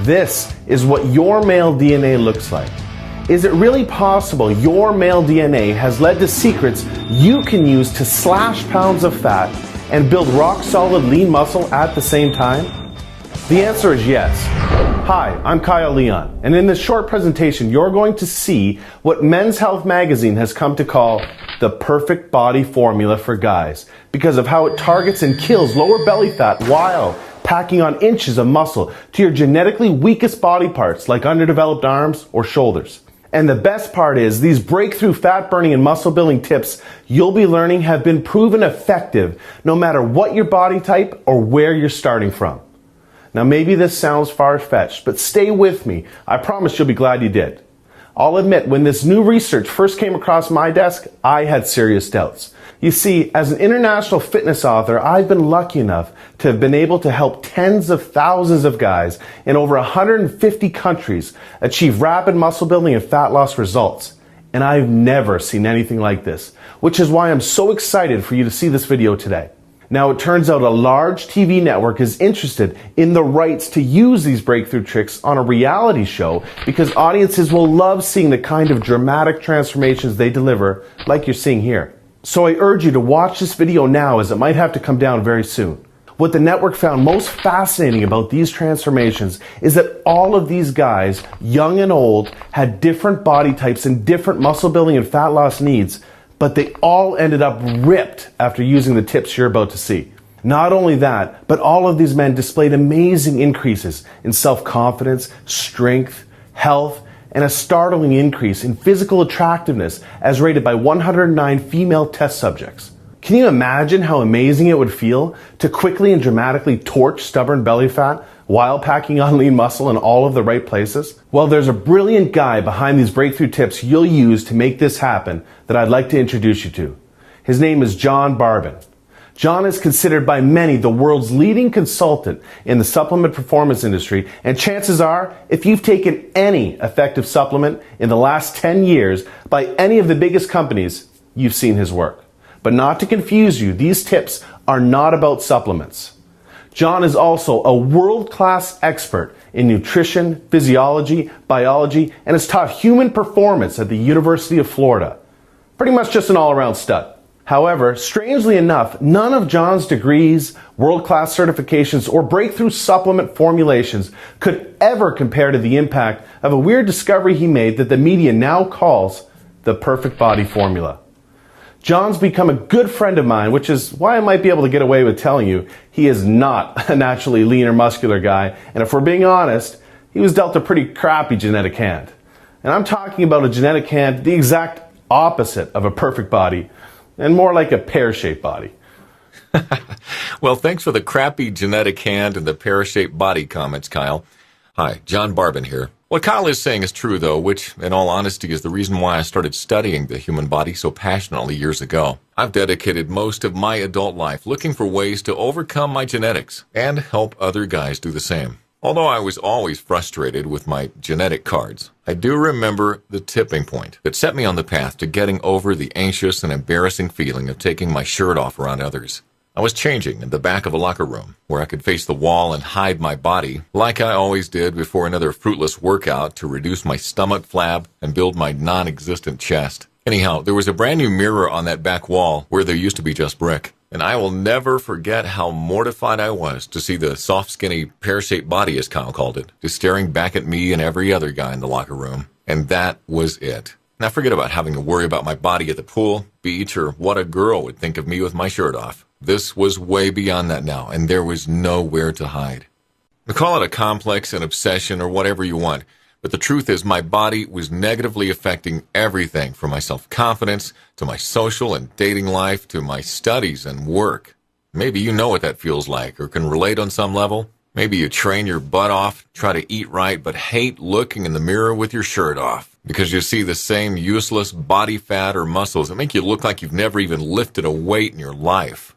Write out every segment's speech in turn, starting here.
This is what your male DNA looks like. Is it really possible your male DNA has led to secrets you can use to slash pounds of fat and build rock-solid lean muscle at the same time? The answer is yes. Hi, I'm Kyle Leon, and in this short presentation, you're going to see what Men's Health magazine has come to call the perfect body formula for guys because of how it targets and kills lower belly fat while packing on inches of muscle to your genetically weakest body parts like underdeveloped arms or shoulders. And the best part is these breakthrough fat burning and muscle building tips you'll be learning have been proven effective no matter what your body type or where you're starting from. Now maybe this sounds far-fetched, but stay with me. I promise you'll be glad you did. I'll admit, when this new research first came across my desk, I had serious doubts. You see, as an international fitness author, I've been lucky enough to have been able to help tens of thousands of guys in over 150 countries achieve rapid muscle building and fat loss results. And I've never seen anything like this, which is why I'm so excited for you to see this video today. Now, it turns out a large TV network is interested in the rights to use these breakthrough tricks on a reality show because audiences will love seeing the kind of dramatic transformations they deliver, like you're seeing here. So I urge you to watch this video now, as it might have to come down very soon. What the network found most fascinating about these transformations is that all of these guys, young and old, had different body types and different muscle building and fat loss needs, but they all ended up ripped after using the tips you're about to see. Not only that, but all of these men displayed amazing increases in self-confidence, strength, health, and a startling increase in physical attractiveness as rated by 109 female test subjects. Can you imagine how amazing it would feel to quickly and dramatically torch stubborn belly fat while packing on lean muscle in all of the right places? Well, there's a brilliant guy behind these breakthrough tips you'll use to make this happen that I'd like to introduce you to. His name is John Barbon. John is considered by many the world's leading consultant in the supplement performance industry, and chances are, if you've taken any effective supplement in the last 10 years by any of the biggest companies, you've seen his work. But not to confuse you, these tips are not about supplements. John is also a world-class expert in nutrition, physiology, biology, and has taught human performance at the University of Florida. Pretty much just an all-around stud. However, strangely enough, none of John's degrees, world-class certifications, or breakthrough supplement formulations could ever compare to the impact of a weird discovery he made that the media now calls the perfect body formula. John's become a good friend of mine, which is why I might be able to get away with telling you he is not a naturally lean or muscular guy, and if we're being honest, he was dealt a pretty crappy genetic hand. And I'm talking about a genetic hand the exact opposite of a perfect body, and more like a pear-shaped body. Well, thanks for the crappy genetic hand and the pear-shaped body comments, Kyle. Hi, John Barbon here. What Kyle is saying is true, though, which, in all honesty, is the reason why I started studying the human body so passionately years ago. I've dedicated most of my adult life looking for ways to overcome my genetics and help other guys do the same. Although I was always frustrated with my genetic cards, I do remember the tipping point that set me on the path to getting over the anxious and embarrassing feeling of taking my shirt off around others. I was changing in the back of a locker room where I could face the wall and hide my body like I always did before another fruitless workout to reduce my stomach flab and build my non-existent chest. Anyhow, there was a brand new mirror on that back wall where there used to be just brick. And I will never forget how mortified I was to see the soft, skinny, pear-shaped body, as Kyle called it, just staring back at me and every other guy in the locker room. And that was it. Now forget about having to worry about my body at the pool, beach, or what a girl would think of me with my shirt off. This was way beyond that now, and there was nowhere to hide. Now call it a complex, an obsession, or whatever you want. But the truth is my body was negatively affecting everything from my self-confidence to my social and dating life to my studies and work. Maybe you know what that feels like or can relate on some level. Maybe you train your butt off, try to eat right, but hate looking in the mirror with your shirt off because you see the same useless body fat or muscles that make you look like you've never even lifted a weight in your life.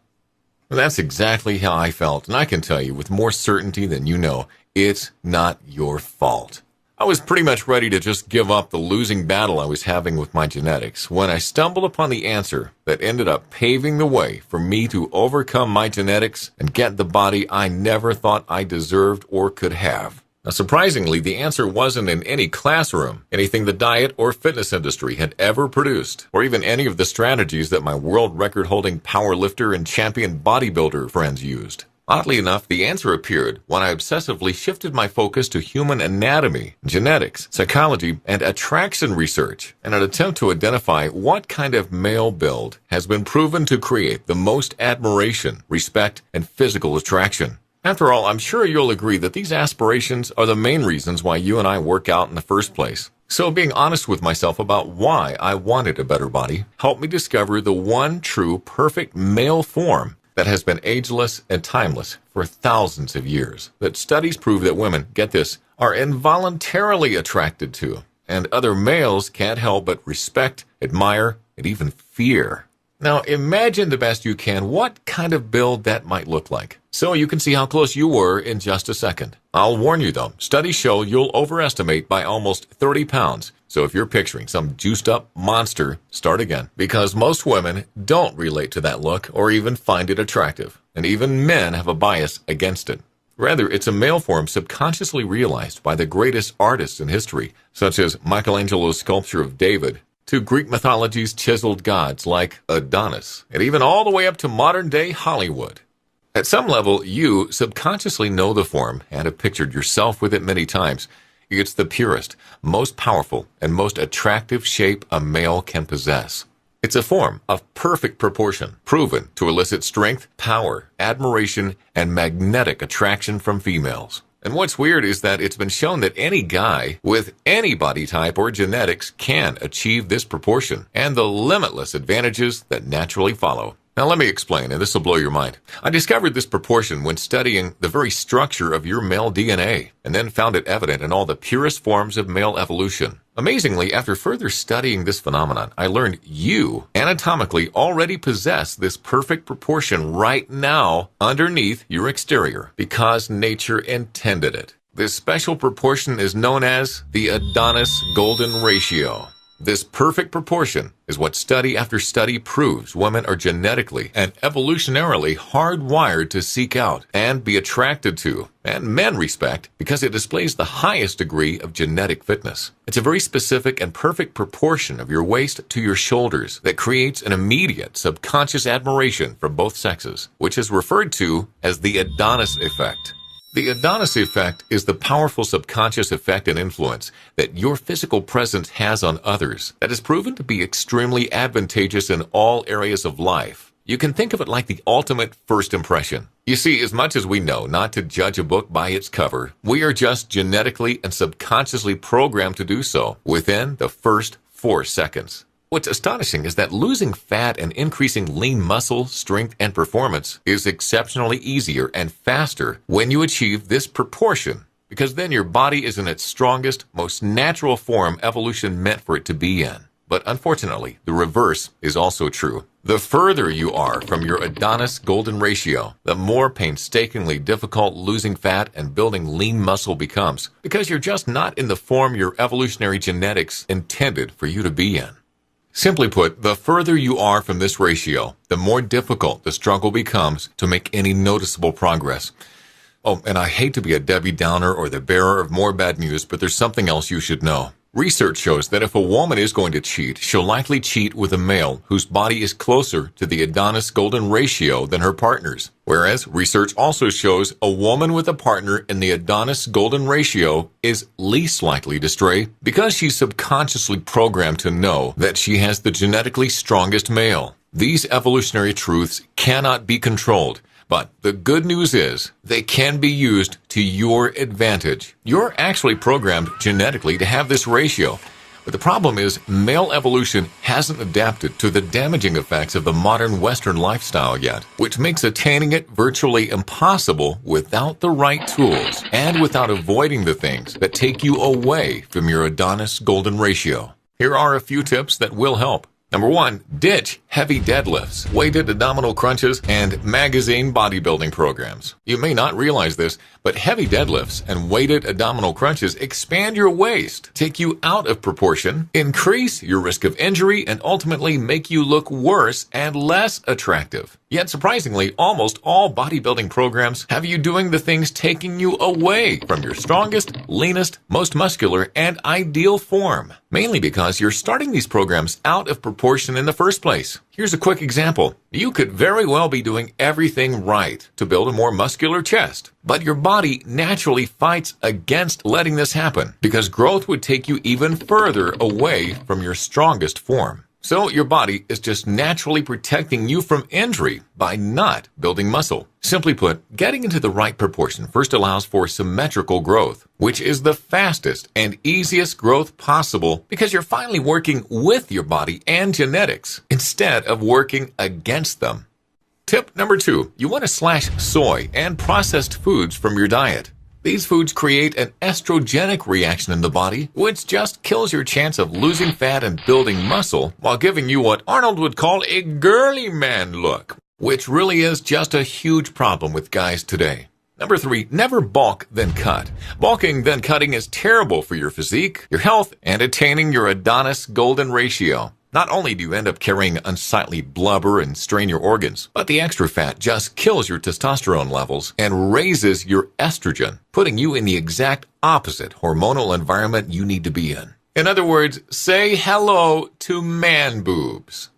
Well, that's exactly how I felt, and I can tell you with more certainty than you know, it's not your fault. I was pretty much ready to just give up the losing battle I was having with my genetics when I stumbled upon the answer that ended up paving the way for me to overcome my genetics and get the body I never thought I deserved or could have. Now, surprisingly, the answer wasn't in any classroom, anything the diet or fitness industry had ever produced, or even any of the strategies that my world record-holding powerlifter and champion bodybuilder friends used. Oddly enough, the answer appeared when I obsessively shifted my focus to human anatomy, genetics, psychology, and attraction research in an attempt to identify what kind of male build has been proven to create the most admiration, respect, and physical attraction. After all, I'm sure you'll agree that these aspirations are the main reasons why you and I work out in the first place. So being honest with myself about why I wanted a better body helped me discover the one true perfect male form that has been ageless and timeless for thousands of years, that studies prove that women, get this, are involuntarily attracted to, and other males can't help but respect, admire, and even fear. Now, imagine the best you can what kind of build that might look like, so you can see how close you were in just a second. I'll warn you though, studies show you'll overestimate by almost 30 pounds, so if you're picturing some juiced-up monster, start again, because most women don't relate to that look or even find it attractive, and even men have a bias against it. Rather, it's a male form subconsciously realized by the greatest artists in history, such as Michelangelo's sculpture of David, to Greek mythology's chiseled gods like Adonis, and even all the way up to modern-day Hollywood. At some level, you subconsciously know the form and have pictured yourself with it many times. It's the purest, most powerful, and most attractive shape a male can possess. It's a form of perfect proportion, proven to elicit strength, power, admiration, and magnetic attraction from females. And what's weird is that it's been shown that any guy with any body type or genetics can achieve this proportion and the limitless advantages that naturally follow. Now let me explain, and this will blow your mind. I discovered this proportion when studying the very structure of your male DNA, and then found it evident in all the purest forms of male evolution. Amazingly, after further studying this phenomenon, I learned you anatomically already possess this perfect proportion right now underneath your exterior, because nature intended it. This special proportion is known as the Adonis Golden Ratio. This perfect proportion is what study after study proves women are genetically and evolutionarily hardwired to seek out and be attracted to, and men respect, because it displays the highest degree of genetic fitness. It's a very specific and perfect proportion of your waist to your shoulders that creates an immediate subconscious admiration for both sexes, which is referred to as the Adonis Effect. The Adonis Effect is the powerful subconscious effect and influence that your physical presence has on others that is proven to be extremely advantageous in all areas of life. You can think of it like the ultimate first impression. You see, as much as we know not to judge a book by its cover, we are just genetically and subconsciously programmed to do so within the first 4 seconds. What's astonishing is that losing fat and increasing lean muscle, strength, and performance is exceptionally easier and faster when you achieve this proportion, because then your body is in its strongest, most natural form evolution meant for it to be in. But unfortunately, the reverse is also true. The further you are from your Adonis Golden Ratio, the more painstakingly difficult losing fat and building lean muscle becomes, because you're just not in the form your evolutionary genetics intended for you to be in. Simply put, the further you are from this ratio, the more difficult the struggle becomes to make any noticeable progress. Oh, and I hate to be a Debbie Downer or the bearer of more bad news, but there's something else you should know. Research shows that if a woman is going to cheat, she'll likely cheat with a male whose body is closer to the Adonis Golden Ratio than her partner's. Whereas research also shows a woman with a partner in the Adonis Golden Ratio is least likely to stray because she's subconsciously programmed to know that she has the genetically strongest male. These evolutionary truths cannot be controlled. But the good news is they can be used to your advantage. You're actually programmed genetically to have this ratio. But the problem is male evolution hasn't adapted to the damaging effects of the modern Western lifestyle yet, which makes attaining it virtually impossible without the right tools and without avoiding the things that take you away from your Adonis Golden Ratio. Here are a few tips that will help. Number 1, ditch heavy deadlifts, weighted abdominal crunches, and magazine bodybuilding programs. You may not realize this, but heavy deadlifts and weighted abdominal crunches expand your waist, take you out of proportion, increase your risk of injury, and ultimately make you look worse and less attractive. Yet surprisingly, almost all bodybuilding programs have you doing the things taking you away from your strongest, leanest, most muscular, and ideal form. Mainly because you're starting these programs out of proportion in the first place. Here's a quick example. You could very well be doing everything right to build a more muscular chest, but your body naturally fights against letting this happen because growth would take you even further away from your strongest form. So your body is just naturally protecting you from injury by not building muscle. Simply put, getting into the right proportion first allows for symmetrical growth, which is the fastest and easiest growth possible because you're finally working with your body and genetics instead of working against them. Tip number 2, you want to slash soy and processed foods from your diet. These foods create an estrogenic reaction in the body, which just kills your chance of losing fat and building muscle while giving you what Arnold would call a girly man look, which really is just a huge problem with guys today. Number 3, never bulk then cut. Bulking then cutting is terrible for your physique, your health, and attaining your Adonis golden ratio. Not only do you end up carrying unsightly blubber and strain your organs, but the extra fat just kills your testosterone levels and raises your estrogen, putting you in the exact opposite hormonal environment you need to be in. In other words, say hello to man boobs.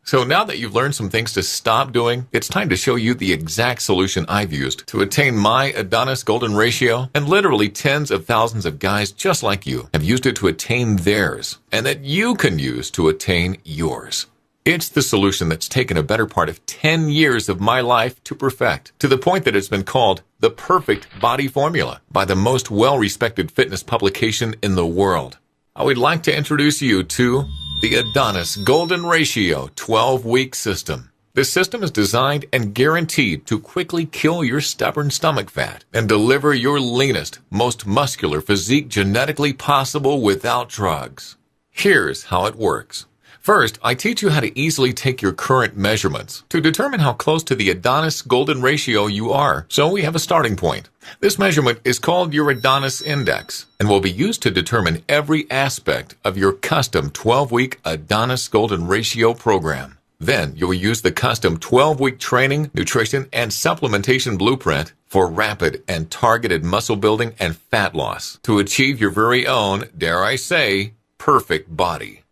So now that you've learned some things to stop doing, it's time to show you the exact solution I've used to attain my Adonis golden ratio, and literally tens of thousands of guys just like you have used it to attain theirs, and that you can use to attain yours. It's the solution that's taken a better part of 10 years of my life to perfect, to the point that it's been called the perfect body formula by the most well-respected fitness publication in the world. I would like to introduce you to the Adonis Golden Ratio 12-week system. This system is designed and guaranteed to quickly kill your stubborn stomach fat and deliver your leanest, most muscular physique genetically possible without drugs. Here's how it works. First, I teach you how to easily take your current measurements to determine how close to the Adonis golden ratio you are, so we have a starting point. This measurement is called your Adonis Index and will be used to determine every aspect of your custom 12-week Adonis golden ratio program. Then you'll use the custom 12-week training, nutrition, and supplementation blueprint for rapid and targeted muscle building and fat loss to achieve your very own, dare I say, perfect body.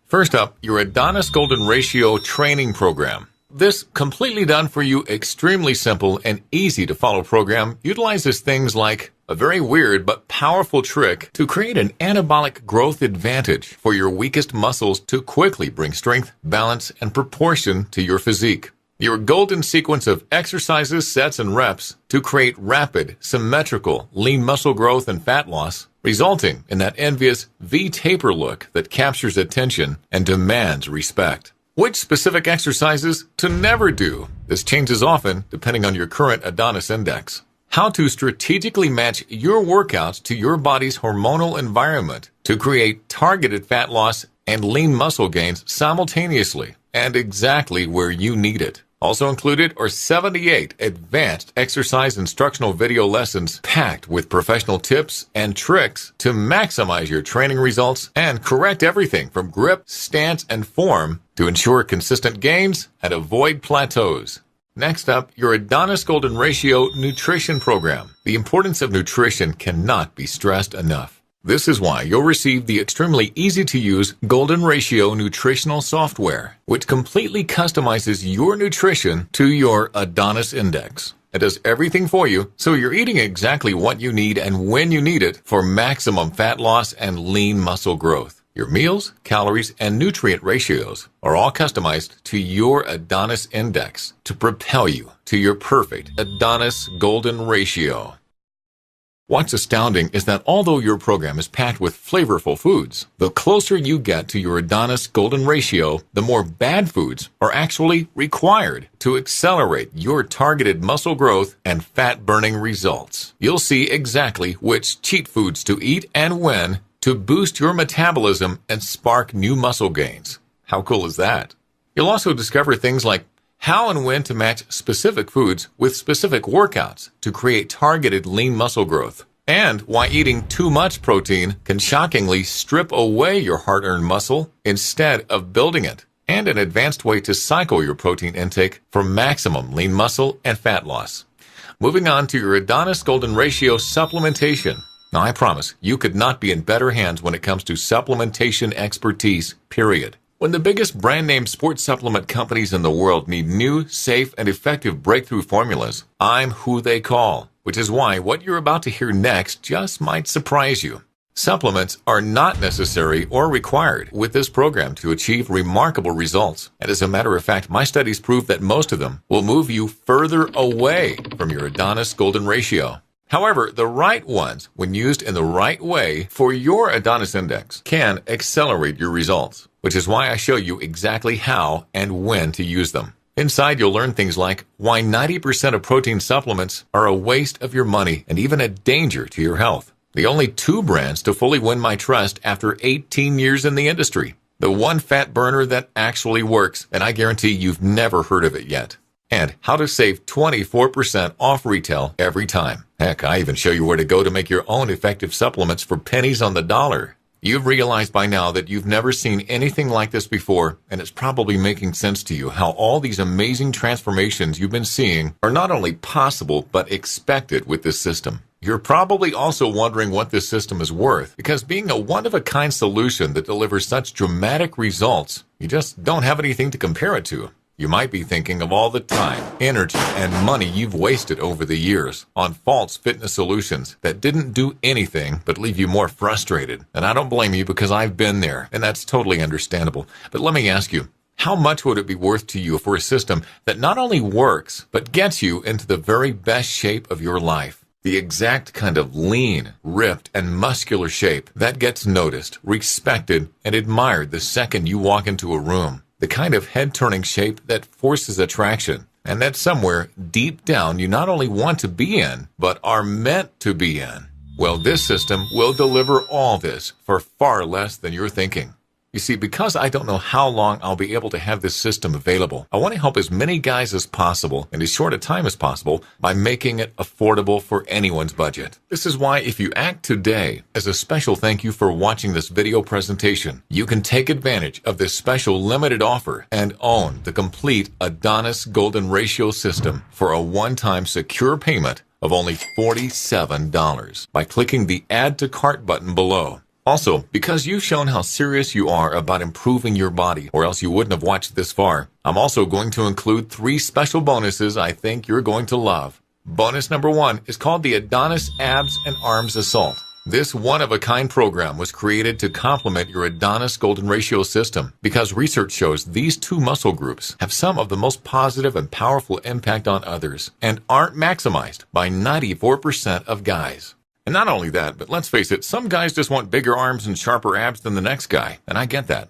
First up, your Adonis Golden Ratio training program. This completely done for you, extremely simple and easy to follow program utilizes things like a very weird but powerful trick to create an anabolic growth advantage for your weakest muscles to quickly bring strength, balance, and proportion to your physique. Your golden sequence of exercises, sets, and reps to create rapid, symmetrical, lean muscle growth and fat loss, resulting in that envious V-taper look that captures attention and demands respect. Which specific exercises to never do? This changes often depending on your current Adonis Index. How to strategically match your workouts to your body's hormonal environment to create targeted fat loss and lean muscle gains simultaneously and exactly where you need it. Also included are 78 advanced exercise instructional video lessons packed with professional tips and tricks to maximize your training results and correct everything from grip, stance, and form to ensure consistent gains and avoid plateaus. Next up, your Adonis Golden Ratio nutrition program. The importance of nutrition cannot be stressed enough. This is why you'll receive the extremely easy-to-use Golden Ratio nutritional software, which completely customizes your nutrition to your Adonis Index. It does everything for you, so you're eating exactly what you need and when you need it for maximum fat loss and lean muscle growth. Your meals, calories, and nutrient ratios are all customized to your Adonis Index to propel you to your perfect Adonis Golden Ratio. What's astounding is that although your program is packed with flavorful foods, the closer you get to your Adonis Golden Ratio, the more bad foods are actually required to accelerate your targeted muscle growth and fat-burning results. You'll see exactly which cheat foods to eat and when to boost your metabolism and spark new muscle gains. How cool is that? You'll also discover things like how and when to match specific foods with specific workouts to create targeted lean muscle growth, and why eating too much protein can shockingly strip away your hard-earned muscle instead of building it, and an advanced way to cycle your protein intake for maximum lean muscle and fat loss. Moving on to your Adonis Golden Ratio supplementation. Now, I promise you could not be in better hands when it comes to supplementation expertise, period. When the biggest brand-name sports supplement companies in the world need new, safe, and effective breakthrough formulas, I'm who they call, which is why what you're about to hear next just might surprise you. Supplements are not necessary or required with this program to achieve remarkable results. And as a matter of fact, my studies prove that most of them will move you further away from your Adonis Golden Ratio. However, the right ones, when used in the right way for your Adonis Index, can accelerate your results, which is why I show you exactly how and when to use them. Inside, you'll learn things like why 90% of protein supplements are a waste of your money and even a danger to your health. The only 2 brands to fully win my trust after 18 years in the industry. The one fat burner that actually works, and I guarantee you've never heard of it yet. And how to save 24% off retail every time. Heck, I even show you where to go to make your own effective supplements for pennies on the dollar. You've realized by now that you've never seen anything like this before, and it's probably making sense to you how all these amazing transformations you've been seeing are not only possible, but expected with this system. You're probably also wondering what this system is worth, because being a one-of-a-kind solution that delivers such dramatic results, you just don't have anything to compare it to. You might be thinking of all the time, energy, and money you've wasted over the years on false fitness solutions that didn't do anything but leave you more frustrated. And I don't blame you because I've been there, and that's totally understandable. But let me ask you, how much would it be worth to you for a system that not only works, but gets you into the very best shape of your life? The exact kind of lean, ripped, and muscular shape that gets noticed, respected, and admired the second you walk into a room. The kind of head-turning shape that forces attraction, and that somewhere deep down you not only want to be in, but are meant to be in. Well, this system will deliver all this for far less than you're thinking. You see, because I don't know how long I'll be able to have this system available, I want to help as many guys as possible in as short a time as possible by making it affordable for anyone's budget. This is why if you act today, as a special thank you for watching this video presentation, you can take advantage of this special limited offer and own the complete Adonis Golden Ratio system for a one-time secure payment of only $47 by clicking the Add to Cart button below. Also, because you've shown how serious you are about improving your body, or else you wouldn't have watched this far, I'm also going to include 3 special bonuses I think you're going to love. Bonus number 1 is called the Adonis Abs and Arms Assault. This one-of-a-kind program was created to complement your Adonis Golden Ratio system because research shows these 2 muscle groups have some of the most positive and powerful impact on others and aren't maximized by 94% of guys. And not only that, but let's face it, some guys just want bigger arms and sharper abs than the next guy, and I get that.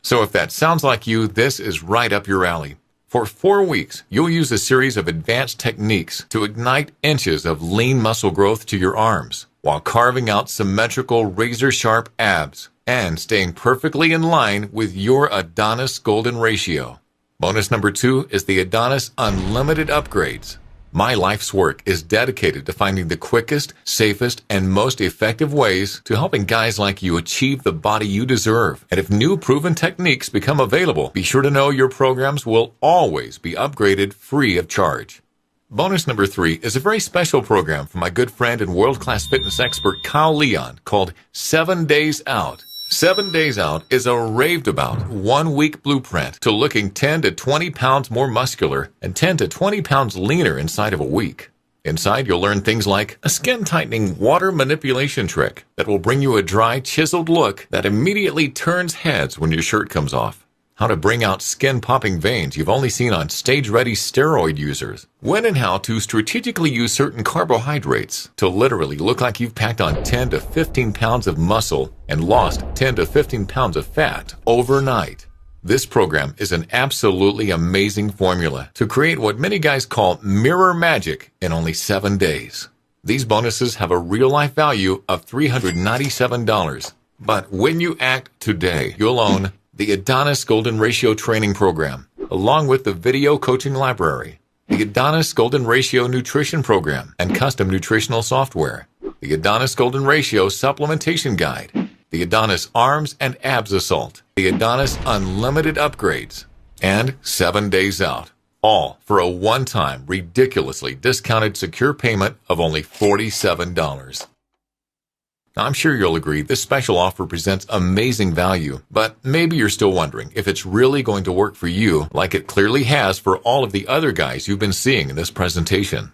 So if that sounds like you, this is right up your alley. For 4 weeks, you'll use a series of advanced techniques to ignite inches of lean muscle growth to your arms, while carving out symmetrical razor-sharp abs and staying perfectly in line with your Adonis Golden Ratio. Bonus number 2 is the Adonis Unlimited Upgrades. My life's work is dedicated to finding the quickest, safest, and most effective ways to helping guys like you achieve the body you deserve. And if new proven techniques become available, be sure to know your programs will always be upgraded free of charge. Bonus number 3 is a very special program from my good friend and world-class fitness expert Kyle Leon called 7 Days Out. 7 Days Out is a raved-about 1-week blueprint to looking 10 to 20 pounds more muscular and 10 to 20 pounds leaner inside of a week. Inside, you'll learn things like a skin-tightening water manipulation trick that will bring you a dry, chiseled look that immediately turns heads when your shirt comes off. How to bring out skin-popping veins you've only seen on stage-ready steroid users. When and how to strategically use certain carbohydrates to literally look like you've packed on 10 to 15 pounds of muscle and lost 10 to 15 pounds of fat overnight. This program is an absolutely amazing formula to create what many guys call mirror magic in only 7 days. These bonuses have a real-life value of $397. But when you act today, you'll own the Adonis Golden Ratio Training Program, along with the Video Coaching Library, the Adonis Golden Ratio Nutrition Program and Custom Nutritional Software, the Adonis Golden Ratio Supplementation Guide, the Adonis Arms and Abs Assault, the Adonis Unlimited Upgrades, and 7 Days Out. All for a one-time, ridiculously discounted secure payment of only $47. Now, I'm sure you'll agree this special offer presents amazing value, but maybe you're still wondering if it's really going to work for you like it clearly has for all of the other guys you've been seeing in this presentation.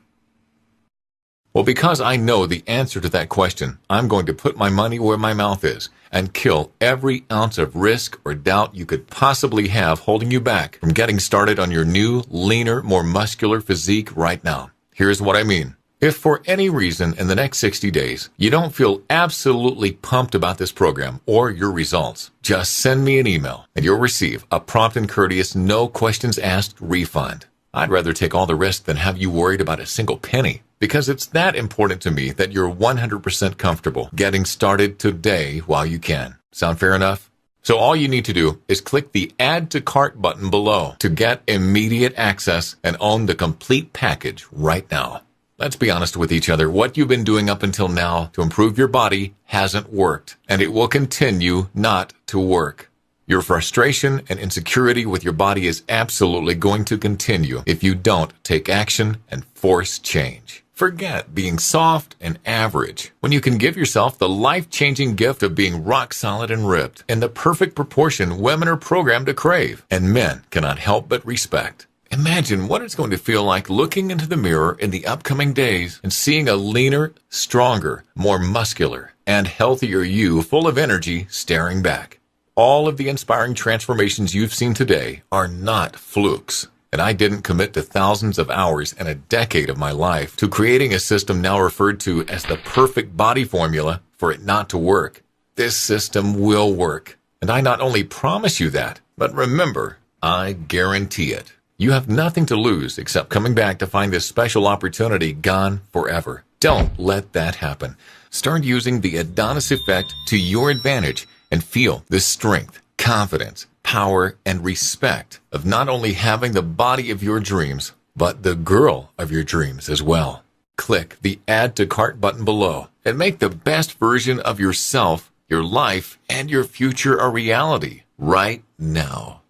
Well, because I know the answer to that question, I'm going to put my money where my mouth is and kill every ounce of risk or doubt you could possibly have holding you back from getting started on your new, leaner, more muscular physique right now. Here's what I mean. If for any reason in the next 60 days you don't feel absolutely pumped about this program or your results, just send me an email and you'll receive a prompt and courteous, no questions asked refund. I'd rather take all the risk than have you worried about a single penny, because it's that important to me that you're 100% comfortable getting started today while you can. Sound fair enough? So all you need to do is click the Add to Cart button below to get immediate access and own the complete package right now. Let's be honest with each other. What you've been doing up until now to improve your body hasn't worked, and it will continue not to work. Your frustration and insecurity with your body is absolutely going to continue if you don't take action and force change. Forget being soft and average when you can give yourself the life-changing gift of being rock solid and ripped in the perfect proportion women are programmed to crave and men cannot help but respect. Imagine what it's going to feel like looking into the mirror in the upcoming days and seeing a leaner, stronger, more muscular, and healthier you full of energy staring back. All of the inspiring transformations you've seen today are not flukes, and I didn't commit to thousands of hours and a decade of my life to creating a system now referred to as the perfect body formula for it not to work. This system will work, and I not only promise you that, but remember, I guarantee it. You have nothing to lose except coming back to find this special opportunity gone forever. Don't let that happen. Start using the Adonis Effect to your advantage and feel the strength, confidence, power, and respect of not only having the body of your dreams, but the girl of your dreams as well. Click the Add to Cart button below and make the best version of yourself, your life, and your future a reality right now.